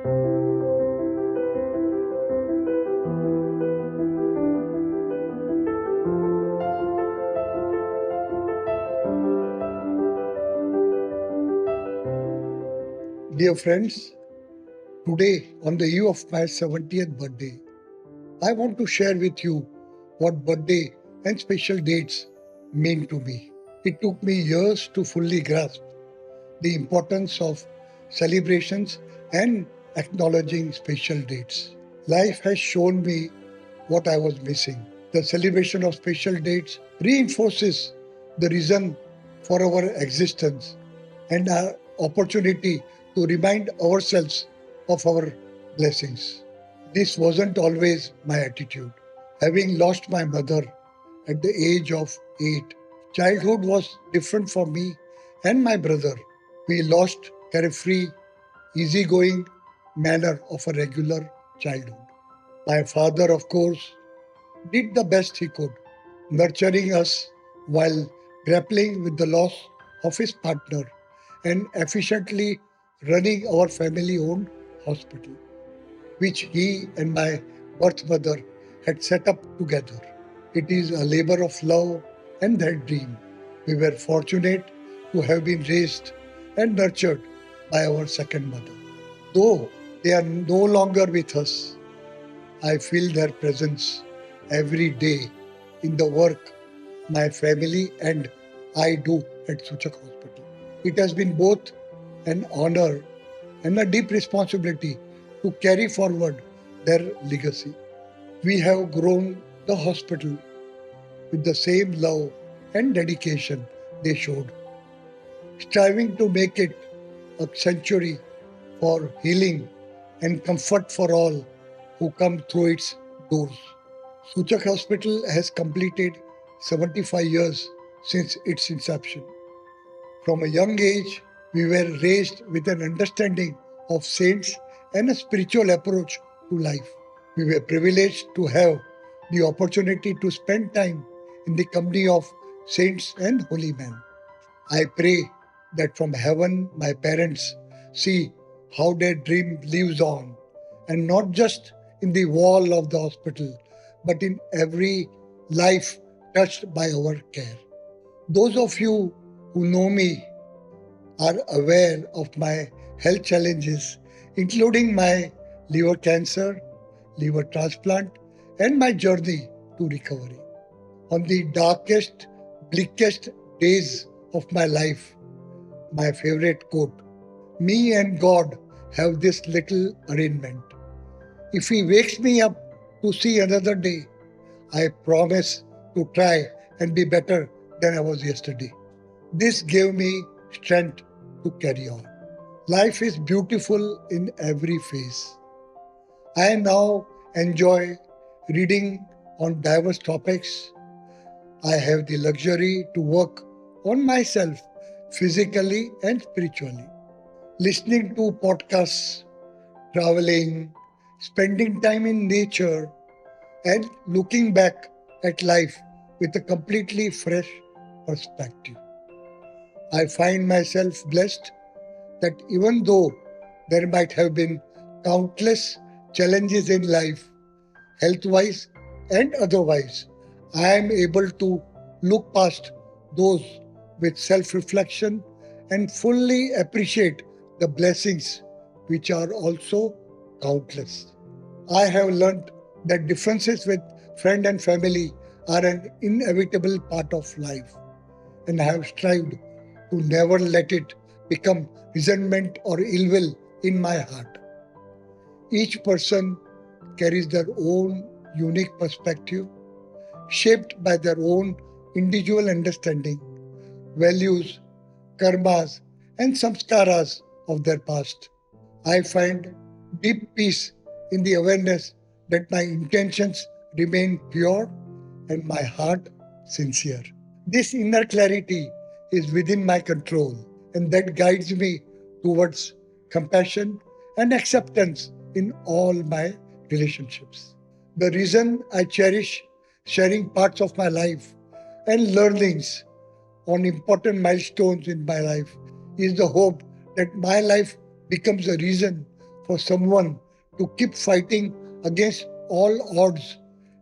Dear friends, today on the eve of my 70th birthday, I want to share with you what birthday and special dates mean to me. It took me years to fully grasp the importance of celebrations and acknowledging special dates. Life has shown me what I was missing. The celebration of special dates reinforces the reason for our existence and our opportunity to remind ourselves of our blessings. This wasn't always my attitude. Having lost my mother at the age of 8, childhood was different for me and my brother. We lost carefree, easygoing manner of a regular childhood. My father, of course, did the best he could, nurturing us while grappling with the loss of his partner and efficiently running our family owned hospital, which he and my birth mother had set up together. It is a labor of love and their dream. We were fortunate to have been raised and nurtured by our second mother. Though they are no longer with us, I feel their presence every day in the work my family and I do at Suchak Hospital. It has been both an honor and a deep responsibility to carry forward their legacy. We have grown the hospital with the same love and dedication they showed, striving to make it a sanctuary for healing and comfort for all who come through its doors. Suchak Hospital has completed 75 years since its inception. From a young age, we were raised with an understanding of saints and a spiritual approach to life. We were privileged to have the opportunity to spend time in the company of saints and holy men. I pray that from heaven my parents see how their dream lives on, and not just in the wall of the hospital, but in every life touched by our care. Those of you who know me are aware of my health challenges, including my liver cancer, liver transplant, and my journey to recovery. On the darkest, bleakest days of my life, my favorite quote, "Me and God have this little arrangement. If He wakes me up to see another day, I promise to try and be better than I was yesterday." This gave me strength to carry on. Life is beautiful in every phase. I now enjoy reading on diverse topics. I have the luxury to work on myself physically and spiritually. Listening to podcasts, traveling, spending time in nature, and looking back at life with a completely fresh perspective. I find myself blessed that even though there might have been countless challenges in life, health-wise and otherwise, I am able to look past those with self-reflection and fully appreciate the blessings which are also countless. I have learned that differences with friend and family are an inevitable part of life, and I have strived to never let it become resentment or ill will in my heart. Each person carries their own unique perspective, shaped by their own individual understanding, values, karmas, and samskaras of their past. I find deep peace in the awareness that my intentions remain pure and my heart sincere. This inner clarity is within my control, and that guides me towards compassion and acceptance in all my relationships. The reason I cherish sharing parts of my life and learnings on important milestones in my life is the hope that my life becomes a reason for someone to keep fighting against all odds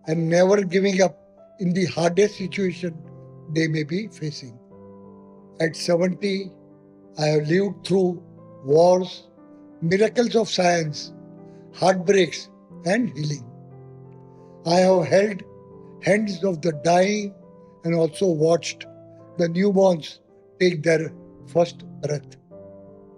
and never giving up in the hardest situation they may be facing. At 70, I have lived through wars, miracles of science, heartbreaks, and healing. I have held hands of the dying and also watched the newborns take their first breath.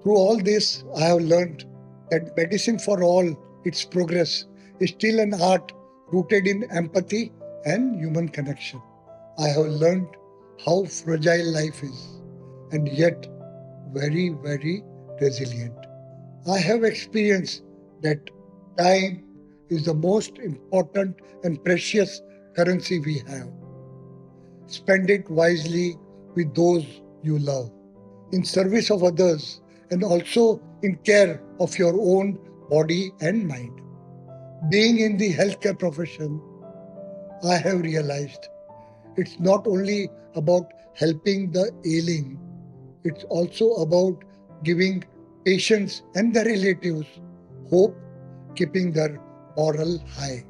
Through all this, I have learned that medicine, for all its progress, is still an art rooted in empathy and human connection. I have learned how fragile life is and yet very, very resilient. I have experienced that time is the most important and precious currency we have. Spend it wisely with those you love, in service of others, and also in care of your own body and mind. Being in the healthcare profession, I have realized it's not only about helping the ailing, it's also about giving patients and their relatives hope, keeping their morale high.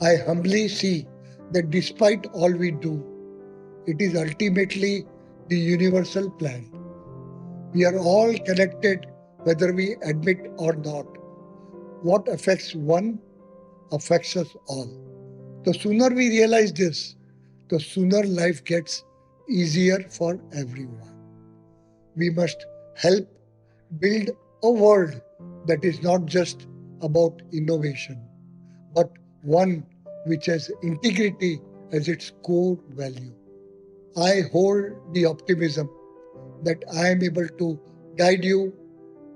I humbly see that despite all we do, it is ultimately the universal plan. We are all connected whether we admit or not. What affects one affects us all. The sooner we realize this, the sooner life gets easier for everyone. We must help build a world that is not just about innovation, but one which has integrity as its core value. I hold the optimism that I am able to guide you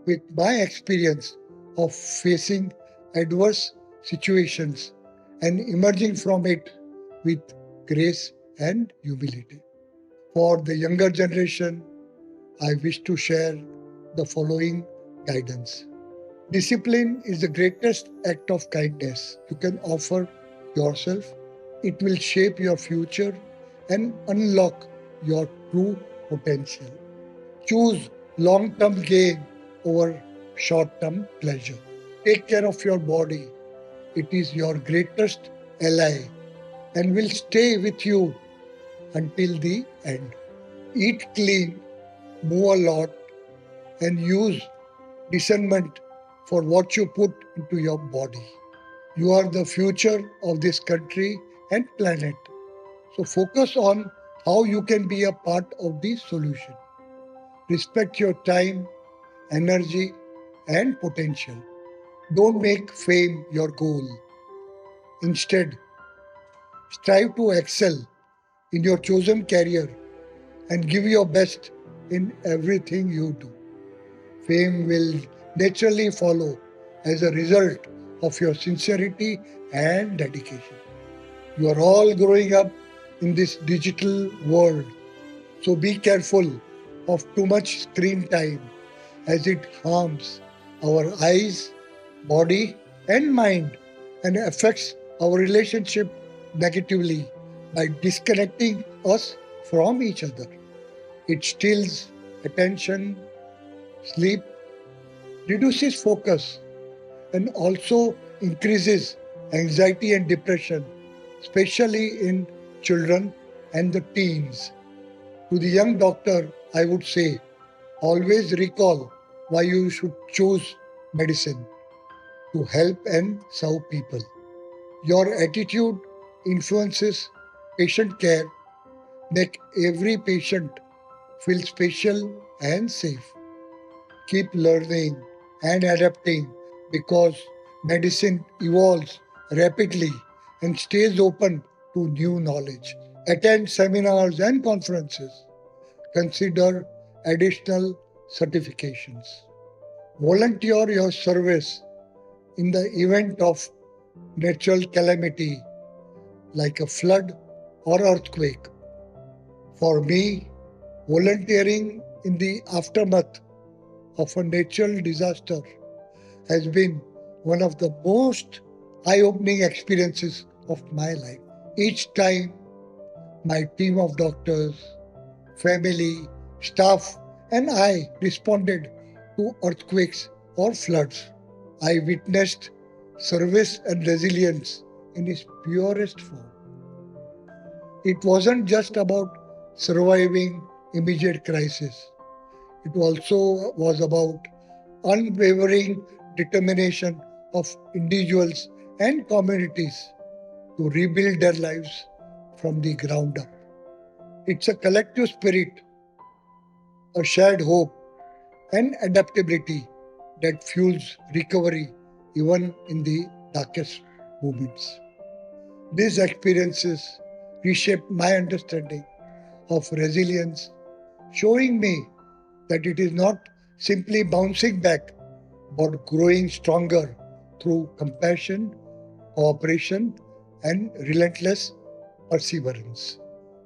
with my experience of facing adverse situations and emerging from it with grace and humility. For the younger generation, I wish to share the following guidance. Discipline is the greatest act of kindness you can offer yourself. It will shape your future and unlock your true potential. Choose long term gain over short term pleasure. Take care of your body. It is your greatest ally and will stay with you until the end. Eat clean, move a lot, and use discernment for what you put into your body. You are the future of this country and planet. So focus on how you can be a part of the solution. Respect your time, energy, and potential. Don't make fame your goal. Instead, strive to excel in your chosen career and give your best in everything you do. Fame will naturally follow as a result of your sincerity and dedication. You are all growing up in this digital world, so be careful of too much screen time as it harms our eyes, body, and mind and affects our relationship negatively by disconnecting us from each other. It steals attention, sleep, reduces focus, and also increases anxiety and depression, especially in children and the teens. To the young doctor, I would say always recall why you should choose medicine to help and serve people. Your attitude influences patient care, make every patient feel special and safe. Keep learning and adapting because medicine evolves rapidly and stays open to new knowledge. Attend seminars and conferences. Consider additional certifications. Volunteer your service in the event of natural calamity like a flood or earthquake. For me, volunteering in the aftermath of a natural disaster has been one of the most eye-opening experiences of my life. Each time my team of doctors, family, staff, and I responded to earthquakes or floods, I witnessed service and resilience in its purest form. It wasn't just about surviving immediate crisis. It also was about unwavering determination of individuals and communities to rebuild their lives from the ground up. It's a collective spirit, a shared hope, and adaptability that fuels recovery even in the darkest moments. These experiences reshaped my understanding of resilience, showing me that it is not simply bouncing back, but growing stronger through compassion, cooperation, and relentless perseverance.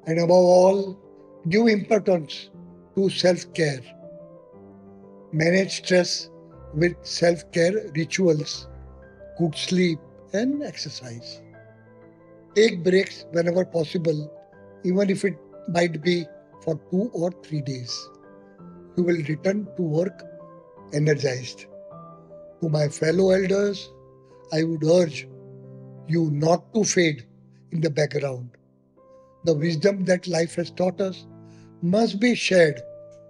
And above all, give importance to self care. Manage stress with self care rituals, good sleep, and exercise. Take breaks whenever possible, even if it might be for 2 or 3 days. You will return to work energized. To my fellow elders, I would urge you not to fade in the background. The wisdom that life has taught us must be shared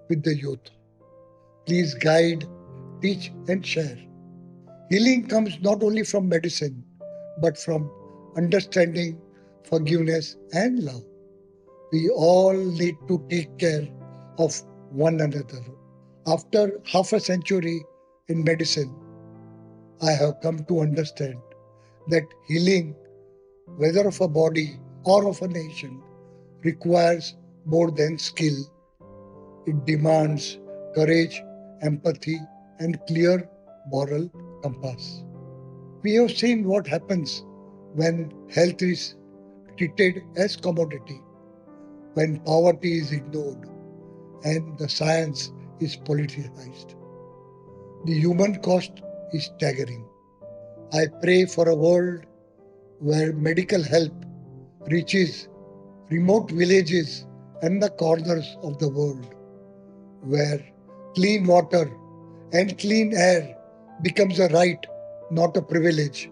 with the youth. Please guide, teach, and share. Healing comes not only from medicine, but from understanding, forgiveness, and love. We all need to take care of one another. After half a century in medicine, I have come to understand that healing, whether of a body or of a nation, requires more than skill. It demands courage, empathy, and clear moral compass. We have seen what happens when health is treated as commodity, when poverty is ignored, and the science is politicized. The human cost is staggering. I pray for a world where medical help reaches remote villages and the corners of the world, where clean water and clean air becomes a right, not a privilege,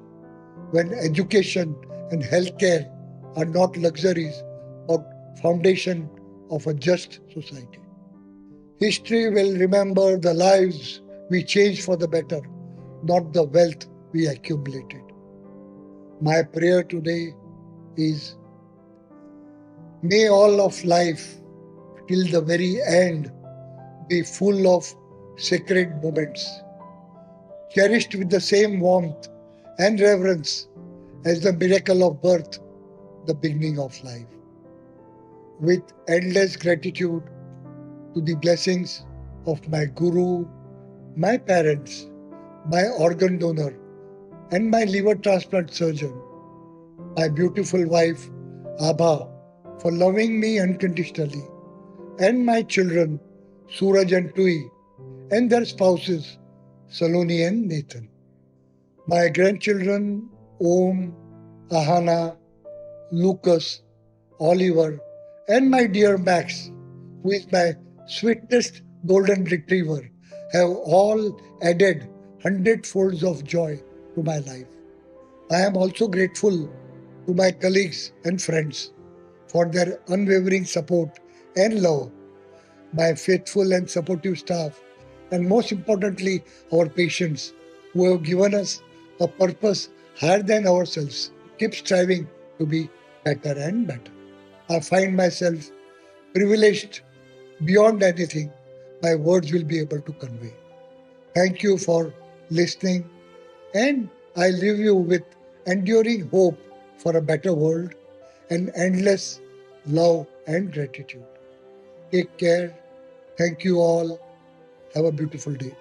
when education and healthcare are not luxuries but foundation of a just society. History will remember the lives we changed for the better, not the wealth we accumulated. My prayer today is, may all of life till the very end be full of sacred moments, cherished with the same warmth and reverence as the miracle of birth, the beginning of life. With endless gratitude to the blessings of my guru, my parents, my organ donor, and my liver transplant surgeon, my beautiful wife, Abha, for loving me unconditionally, and my children, Suraj and Tui, and their spouses, Saloni and Nathan. My grandchildren, Om, Ahana, Lucas, Oliver, and my dear Max, who is my sweetest golden retriever, have all added hundredfolds of joy to my life. I am also grateful to my colleagues and friends for their unwavering support and love, my faithful and supportive staff, and most importantly, our patients who have given us a purpose higher than ourselves. Keep striving to be better and better. I find myself privileged beyond anything my words will be able to convey. Thank you for listening, and I leave you with enduring hope for a better world and endless love and gratitude. Take care. Thank you all. Have a beautiful day.